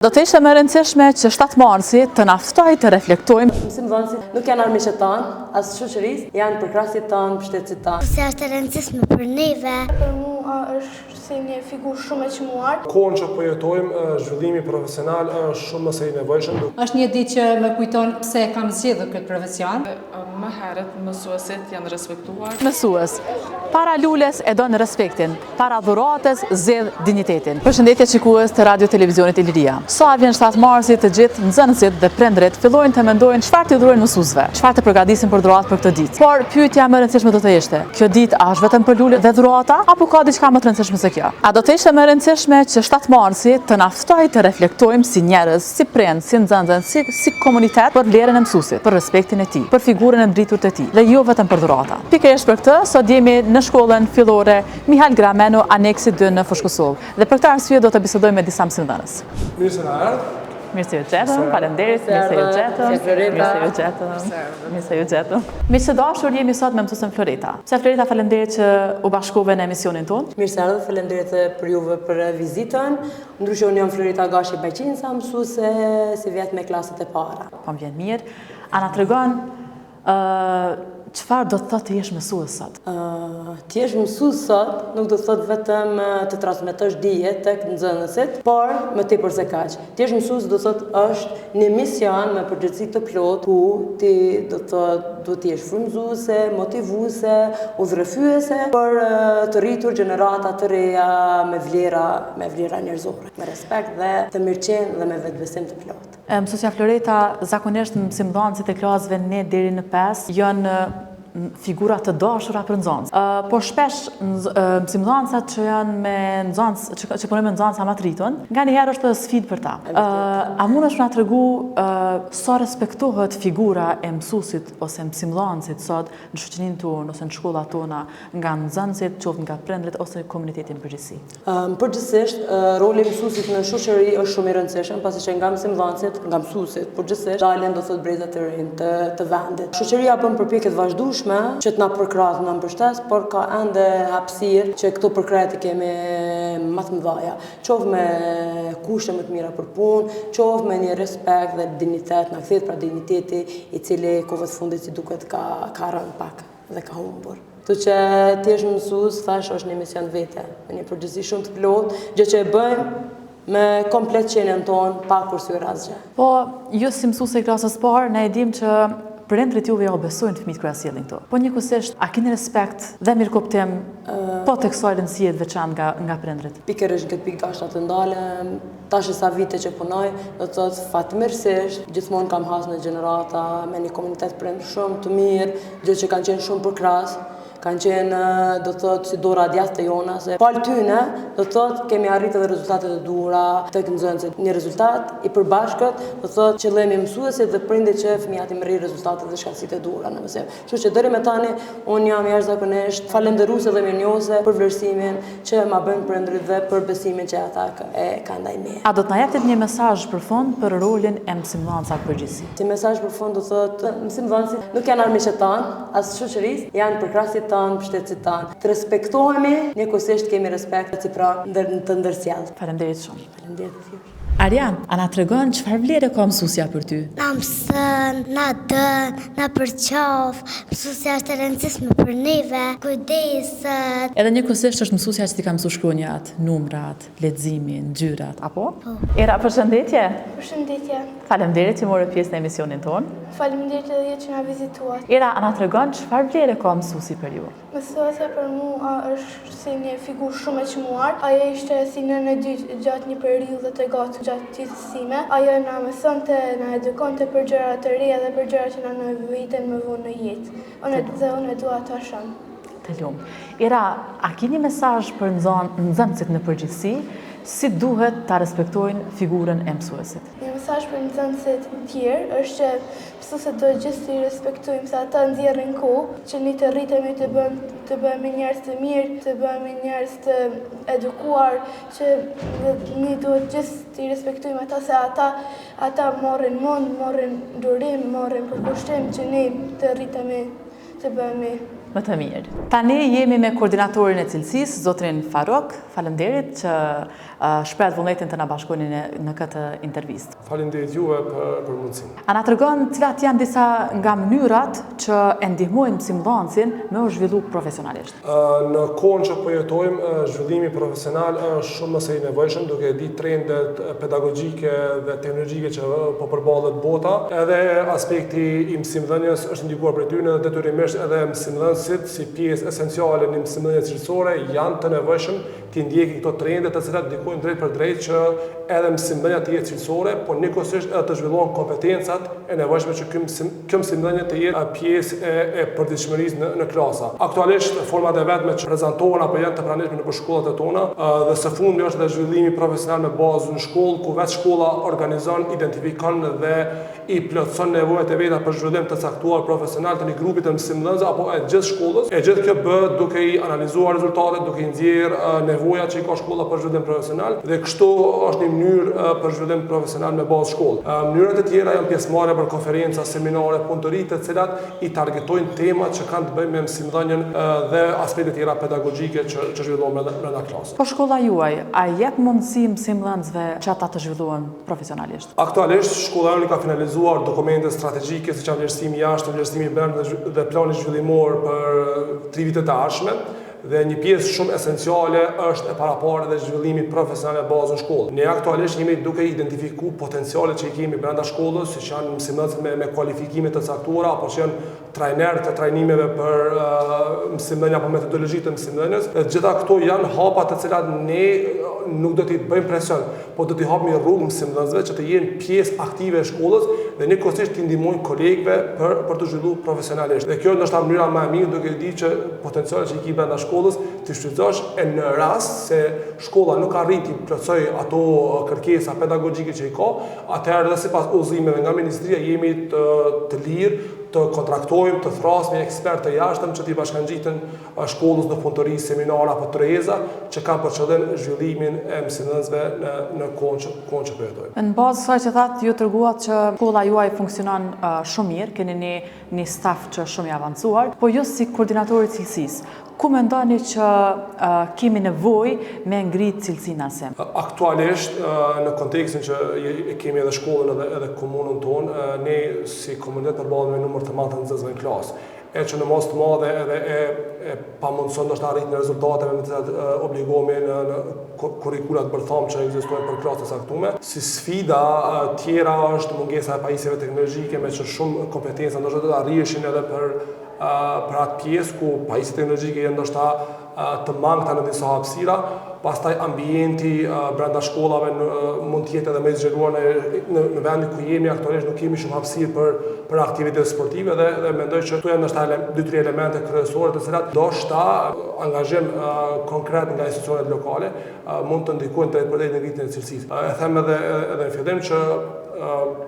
Do të ishte më rëndësishme që 7 marsi të na ftoj të reflektojmë. Mësimdhënësit nuk janë armiqet tanë, as shoqërisë, janë përkrasit tanë, mbështetësit tanë. Se është e rëndësishme për neve. Për mua është si një figurë shumë e çmuar. Kohën që po jetojmë, zhvillimi profesional është shumë mëse i nevojshëm. Është një ditë që më kujton pse kam zgjedhur këtë profesion. Më herët mësuesit janë respektuar. Mësues, para lules e don respektin, para dhuratës zgjedh dinjitetin. Përshëndetje shikues të Radio Televizionit Iliria. Sa vjen 7 marsi, të gjithë nxënësit dhe prindrit fillojnë të mendojnë çfarë t'i dhurojnë mësuesve, çfarë të përgatisin për dhuratë për këtë ditë. Por pyetja më e rëndësishme do të ishte, kjo ditë a është vetëm për lulet dhe dhurata apo ka diçka më të rëndësishme se kjo? A do të ishte më e rëndësishme që 7 marsi të na ftojë të reflektojmë si njerëz, si prind, si nxënës, si komunitet për vlerën e mësuesit, për respektin e tij, për figurën e ndritur të tij, dhe jo vetëm për dhurata. Pikërisht për këtë, sot jemi në shkollën fillore Mihail Gramenu, aneksi 2 në Fushkosovë. Dhe për këtë arsye do të bisedojmë me disa mësimdhënës. Mirë se na erdhët. Mirë se ju gjetëm, faleminderit, mirë se ju gjetëm. Mirë se dashur, jemi sot me mësuesen Floreta. Pse Floreta, faleminderit që u bashkove në emisionin tonë. Mirë se erdhët, faleminderit për juve për vizitën. Ndryshe unë jam Floreta Gashi Bajqin, sa mësuese si vjet me klasët e para. Po më vjen mirë. A na tregon çfarë do të thotë të jesh mësues sot? Të jesh mësues sot nuk do të thotë vetëm të transmetosh dije tek nxënësit, por më tepër se kaq. Të jesh mësues do të thotë është një mision me përgjegjësi të plotë ku ti do të jesh frymëzuese, motivuese, udhërrëfyese për të rritur gjenerata të reja me vlera njerëzore, me respekt dhe të mirëqenë dhe me vetbesim të plotë. Mësuesja Floreta, zakonisht mësimdhënësit e klasëve ne deri në 5 janë figura të dashura për nxënës. Por shpesh mësimdhënësat që janë me nxënës, që punojnë me nxënësa më të rritur, nganjëherë është sfidë për ta. A mundesh na tregu sa respektohet figura e mësuesit ose mësimdhënësit sot në shoqërinë tonë ose në shkollat tona nga nxënësit, qoftë nga prindrit ose komuniteti në përgjithësi? Përgjithsisht, roli i mësuesit në shoqëri është shumë i rëndësishëm, pasi që nga mësimdhënësit, nga mësuesit, përgjithsisht dalin do thotë brezat të rinj të vendit. Shoqëria bën përpjekje të vazhdueshme që të na përkrahas, na mbështes, por ka ende hapësirë që këto përkrahje kemi më të mëdha. Qoftë me kushte më të mira për punë, qoftë me një respekt dhe dinjitet, na kthehet pra dinjiteti i cili kohëve të fundit si duket ka rënë pak dhe ka humbur. Kështu që ti je mësues, thash është një mision vete, me një përgjegjësi shumë të plotë, gjë që e bëjmë me komplet qenien tonë, pa kursyer asgjë. Po, ju si mësuese e klasës parë, ne e dim që prindrit juve ja u besojnë fëmijët kur sjellin këto. Po njëkohësisht, a keni respekt dhe mirëkuptim po tek kësaj rëndësie të veçantë nga prindrit? Pikërisht këtë pikë dashna të ndalem, tash sa vite që punoj, do të thotë fatmirësisht, gjithmonë kam hasur në gjenerata me një komunitet prind shumë të mirë, gjë që kanë qenë shumë përkrahas. Kanë qenë, do të thotë, si dora djathtë të jona, se palë tyne, do të thotë, kemi arritë edhe rezultatet e duhura tek nxënësit. Një rezultat i përbashkët, do të thotë, qëllimi i mësuesit dhe prindit që fëmijat i merrin rezultatet dhe shkallësitë e duhura në mësim. Kështu që deri me tani unë jam jashtëzakonisht falënderuese dhe mirënjohëse për vlerësimin që ma bëjnë prindrit dhe për besimin që ata kanë ndaj meje. A do të na japit një mesazh për fund për rolin e mësimdhënësve përgjithësi? Si mesazh për fund do thotë, mësimdhënësit nuk janë armiqet tanë, as shoqërisë, janë përkrasit tanë, mbështetësit tanë. Të respektohemi, njëkohësisht kemi respekt reciprok të ndërsjellë. Faleminderit shumë. Faleminderit ju. Arjan, a na tregon çfarë vlere ka mësuesja për ty? Na mëson, na dën, na përqaf. Mësuesja është e rëndësishme për neve, kujdeset. Edhe njëkohësisht është mësuesja që ti ka mësuar shkronjat, numrat, leximin, ngjyrat, apo? Po. Era, përshëndetje. Përshëndetje. Faleminderit që morë pjesë në emisionin tonë. Faleminderit edhe që na vizituat. Era, a na tregon çfarë vlere ka mësuesi për ju? Mësuesja për mua është si një figurë shumë e çmuar. Ajo ishte si nënë e dytë gjatë një periudhe të gjatë gjithësisë sime. Ajo na mësonte, na edukonte për gjëra të reja dhe për gjëra që na nevojiten më vonë në jetë. Unë dua ta shoh. Të lumë. Era, a keni mesazh për nxënësit në përgjithësi, si duhet ta respektojnë figurën e mësuesit? Një mesazh për nxënësit tjerë është që mësuesit do gjithë të respektojmë se ata nxjerrin kohë që ne të rritemi të bëhemi njerëz të mirë, të bëhemi njerëz të edukuar, që ne duhet gjithë të respektojmë ata se ata morrin mund, morrin durim, morrin përkushtim që ne të rritemi të bëhemi Më të mirë. Tani jemi me koordinatorin e cilësisë, zotrin Farok. Faleminderit që shpret vullnetin të na bashkoni në këtë intervistë. Faleminderit juve për mundësinë. A na tregon cilat janë disa nga mënyrat që e ndihmojnë mësimdhënësin me u zhvillu profesionalisht? Në kohën që po jetojmë, zhvillimi profesional është shumë më së i nevojshëm, duke ditë trendet pedagogjike dhe teknologjike që po përballet bota. Edhe aspekti i mësimdhënies është ndikuar prej tyre dhe detyrimisht edhe mësimdhënësit si pjesë esenciale në mësimdhënien cilësore janë të nevojshëm të ndjekin këto trende të cilat ndikojnë drejt për drejt që edhe mësimdhënia të jetë cilësore, por njëkohësisht edhe të zhvillohen kompetencat e nevojshme që kjo mësimdhënie të jetë pjesë e përditshmërisë në klasa. Aktualisht format e vetme që prezantohen apo janë të pranishme në shkollat e tona dhe së fundi është edhe zhvillimi profesional me bazë në shkollë, ku vetë shkolla organizon, identifikon dhe i plotëson nevojat e veta për zhvillim të caktuar profesional të një grupi të mësimdhënësve apo e gjithë shkollës. E gjithë kjo bëhet duke i analizuar rezultatet, duke i nxjerrë nevojat që i ka shkolla për zhvillim profesional dhe kështu është një mënyrë për zhvillim profesional me bazë shkollë. Mënyrat e tjera janë pjesëmarrje për konferenca, seminare, punëtori të cilat i targetojnë temat që kanë të bëjnë me mësimdhënien dhe aspekte tjera pedagogjike që zhvillohen brenda klasës. Po shkolla juaj, a jep mundësi mësimdhënësve që ata të zhvillohen profesionalisht? Aktualisht shkolla jonë ka finalizuar dokumente strategjike siç janë vlerësimi jashtë, vlerësimi brenda dhe plani zhvillimor për 3 vitet të ardhshme. Dhe një pjesë shumë esenciale është e paraparë dhe zhvillimi profesional e bazë në shkollë. Ne aktualisht jemi duke identifikuar potencialet që i kemi brenda shkollës, siç janë mësimdhënës me kualifikime të caktuara apo që janë trajner të trajnimeve për mësimdhënie apo metodologji të mësimdhënies. Gjitha këto janë hapa të cilat ne nuk do t'i bëjmë presion, por do t'i hapim rrugë mësimdhënësve që të jenë pjesë aktive e shkollës dhe njëkohësisht t'i ndihmojnë kolegëve për të zhvilluar profesionalisht. Dhe kjo është mënyra më e mirë duke ditë që potencialet që i ke brenda shkollës ti shfrytëzosh e në rast se shkolla nuk arrin të plotësoj ato kërkesa pedagogjike që i ka, atëherë edhe sipas udhëzimeve nga ministria jemi të lirë të kontraktojmë, të thrasim ekspertë të jashtëm që t'i bashkangjiten shkollës në punëtori, seminara apo treza që kanë për qëllim zhvillimin e mësimdhënësve në kohën që po jetojmë. Në bazë kësaj që thatë, ju treguat që shkolla juaj funksionon shumë mirë, keni një staf që shumë i avancuar, po ju si koordinatori cilësisë, ku mendoni që kemi nevojë me ngritë cilësinë asim? Aktualisht, në kontekstin që kemi edhe shkollën edhe komunën tonë, ne si komunitet përballemi me numër të madh të nxënësve në klasë. E që në mos të madhe edhe e pamundson ndoshta arritjen e rezultateve me të cilat obligohemi në kurrikulat bërtham që ekzistojnë për klasë të caktuara. Si sfida tjera është mungesa e pajisjeve teknologjike me që shumë kompetenca ndoshta do të arrishin edhe për atë pjesë ku pajisjet teknologjike janë ndoshta të mangëta në disa hapësira, pastaj ambienti brenda shkollave mund të jetë edhe më i zgjeruar në vendin ku jemi aktualisht, nuk kemi shumë hapësirë për aktivitete sportive dhe mendoj që këto janë ndoshta 2-3 elemente kryesore të cilat ndoshta angazhim konkret nga institucionet lokale mund të ndikojnë drejt për drejt në ngritjen e cilësisë. E them edhe në fillim që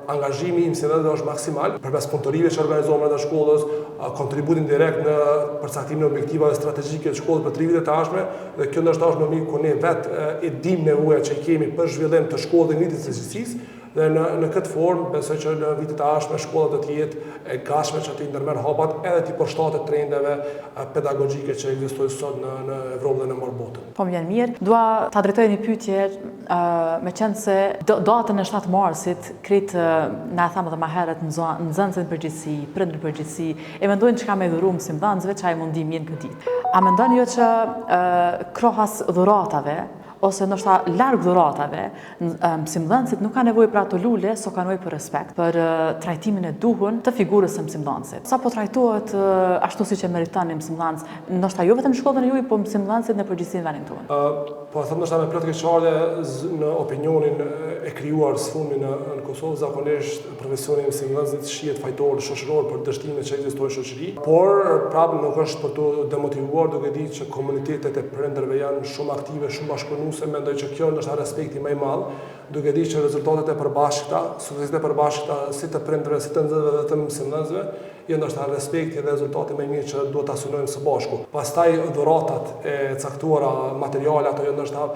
angazhimi i mësimdhënësve është maksimal përmes punëtorive që organizohen brenda shkollës, kontributin direkt në përcaktimin e objektivave strategjike të shkollës për 3 vitet të ardhshme dhe kjo ndoshta është më mirë ku ne vetë e dim nevojat që kemi për zhvillim të shkollës dhe ngritjes së cilësisë dhe në këtë formë besoj që në vitet e ardhshme shkolla do të jetë e gatshme që të ndërmerr hapat edhe të përshtatet trendeve pedagogjike që ekzistojnë sot në Evropë dhe në mbar botën. Po më vjen mirë. Dua ta drejtoj një pyetje, meqense datën e 7 marsit krejt na thamë edhe më herët nxënësit përgjithësi, prindërit përgjithësi, e mendojnë çka më dhurojmë mësimdhënësve, çaj mundi mirë këtë ditë. A mendoni ju që krohas dhuratave ose ndoshta larg dhuratave, mësimdhënësit nuk ka nevojë për ato lule, so kanë nevojë për respekt, për trajtimin e duhur të figurës së mësimdhënësit. Sa po trajtohet ashtu siç e meriton mësimdhënës, ndoshta jo vetëm shkollën e juaj, po mësimdhënësit në përgjithësi në vendin tonë. Po them ndoshta me plot keqardhje në opinionin e krijuar së fundi në Kosovë, zakonisht profesioni i mësimdhënësit shihet fajtor shoqëror për dështimet që ekzistojnë në shoqëri, por prapë nuk është për të demotivuar duke ditë që komunitetet e prindërve janë shumë aktive, shumë bashkëpunuese, mendoj që kjo është respekti më i madh, duke ditë që rezultatet e përbashkëta, sukseset e përbashkëta si të prindërve, si të nxënësve dhe të mësimdhënësve jo ndoshta respekti dhe rezultati më i mirë që duhet ta synojmë së bashku. Pastaj dhuratat e caktuara materiale ato jo ndoshta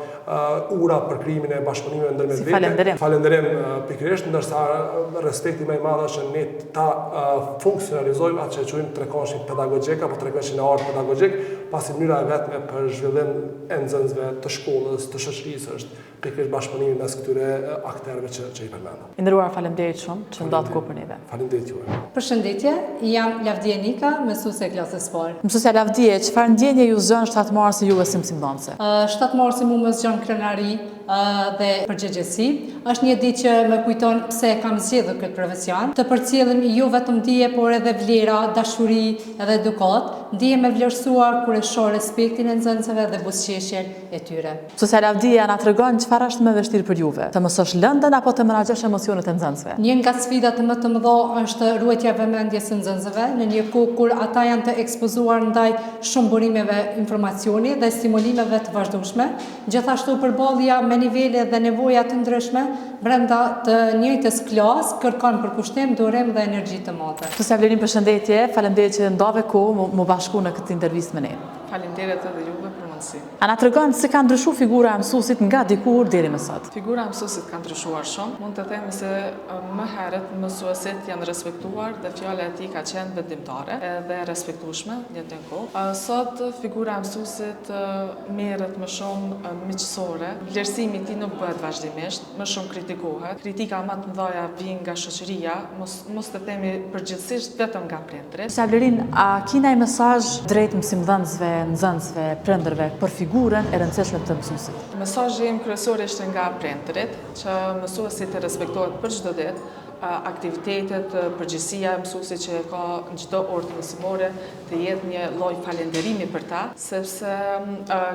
ura për krimin e bashkëpunimeve ndërmjet vetëve. Falenderim pikërisht, ndërsa respekti më i madh është ne ta funksionalizojmë atë që quajmë trekoshin pedagogjik apo trekoshin e artë pedagogjik, pasi mënyra e vetme për zhvillim e nxënësve të shkollës, të shoqërisë është pikërisht bashkëpunimi mes këtyre aktorëve që i përmenda. I nderuar, faleminderit shumë që ndatë kohë për neve. Faleminderit juve. Përshëndetje, jam Lavdije Nika, mësuese e klasës parë. Mësuesja Lavdije, çfarë ndjenje ju zgjon shtatmarsi juve si mësimdhënëse? Shtatmarsi mu më zgjon krenari dhe përgjegjësi. Është një ditë që më kujton pse kam zgjedhur këtë profesion. Të përcjellim jo vetëm dije, por edhe vlera, dashuri edhe edukat. Ndihem e vlerësuar kur e shoh respektin e nxënësve dhe buzëqeshjen e tyre. Mësuesja Lavdije na tregon çfarë është më vështirë për juve, të mësosh lëndën apo të menaxhosh emocionet e nxënësve? Një nga sfidat më të mëdha është ruajtja e vëmendjes së nxënësve në një kohë kur ata janë të ekspozuar ndaj shumë burimeve informacioni dhe stimulimeve të vazhdueshme, gjithashtu përballja me nivele dhe nevoja të ndryshme brenda të njëjtës klasë kërkon përkushtim, durim dhe energji të madhe. Mësuesja Vlerin, përshëndetje, faleminderit që ndave kohë më bashku në këtë intervistë me ne. Faleminderit edhe juve për mundësi. A na tregon si ka ndryshuar figura e mësuesit nga dikur deri më sot? Figura e mësuesit ka ndryshuar shumë. Mund të them se më herët mësuesit janë respektuar dhe fjala e tij ka qenë vendimtare edhe respektueshme në të kohë. Sot figura e mësuesit merret më shumë miqësore. Vlerësimi i tij nuk bëhet vazhdimisht, më shumë kritikohet. Kritika më të mëdha vijnë nga shoqëria, mos të themi përgjithsisht vetëm nga prindërit. Mësuesja Vlerin, a keni një mesazh drejt mësimdhënësve, nxënësve, prindërve për figurën e rëndësishme të mësuesit? Mesazhi im kryesor ishte nga prindërit, që mësuesi të respektohet për çdo ditë, aktivitetet, përgjegjësia e mësuesit që ka në çdo orë mësimore të jetë një lloj falënderimi për ta, sepse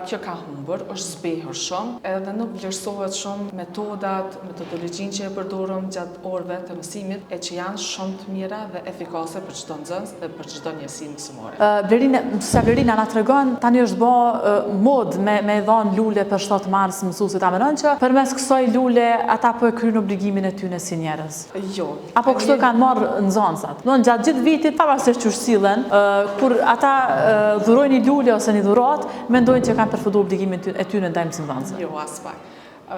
kjo ka humbur, është zbehur shumë, edhe nuk vlerësohet shumë metodat, metodologjinë që e përdorëm gjatë orëve të mësimit, e që janë shumë të mira dhe efikase për çdo nxënës dhe për çdo njësi mësimore. Vlerina na tregon tani është bë mod me dhënë lule për 7 mars mësuesit, a mendon që përmes kësaj lule ata po e kryejnë obligimin e tyre si njerëz? Jo. Apo kështu kanë marrë nxënësat? Do gjatë gjithë vitit, pavarësisht që sillen, kur ata dhurojnë një lule ose një dhuratë, mendojnë që kanë përfunduar obligimin e tyre ndaj mësimdhënësve. Jo, as pak.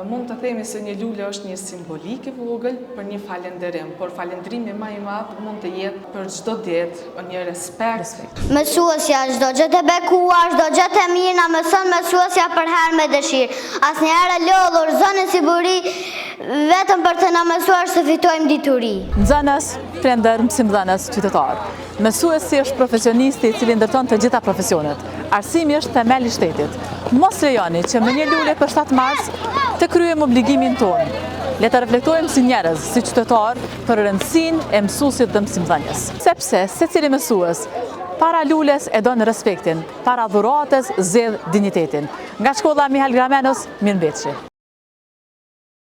Mund të themi se një lule është një simbolik e vogël për një falënderim, por falëndrimi më i madh mund të jetë për çdo ditë, një respekt. Mësuesja çdo gjë të bekuar, çdo gjë të mirë na mëson mësuesja për herë me dëshirë. Asnjëherë lodhur zonën si buri vetëm për të na mësuar se fitojmë dituri. Nxënës, prindër, mësimdhënës, qytetar. Mësuesi është profesionisti i cili ndërton të gjitha profesionet. Arsimi është themeli i shtetit. Mos lejoni që me një lule për 7 mars të kryejmë obligimin tonë. Le të reflektojmë si njerëz, si qytetar, për rëndësinë e mësuesit dhe mësimdhënjes. Sepse secili mësues para lules e don respektin, para dhuratës zgjedh dinjitetin. Nga shkolla Mihal Gramenos, mirëmbëjtje.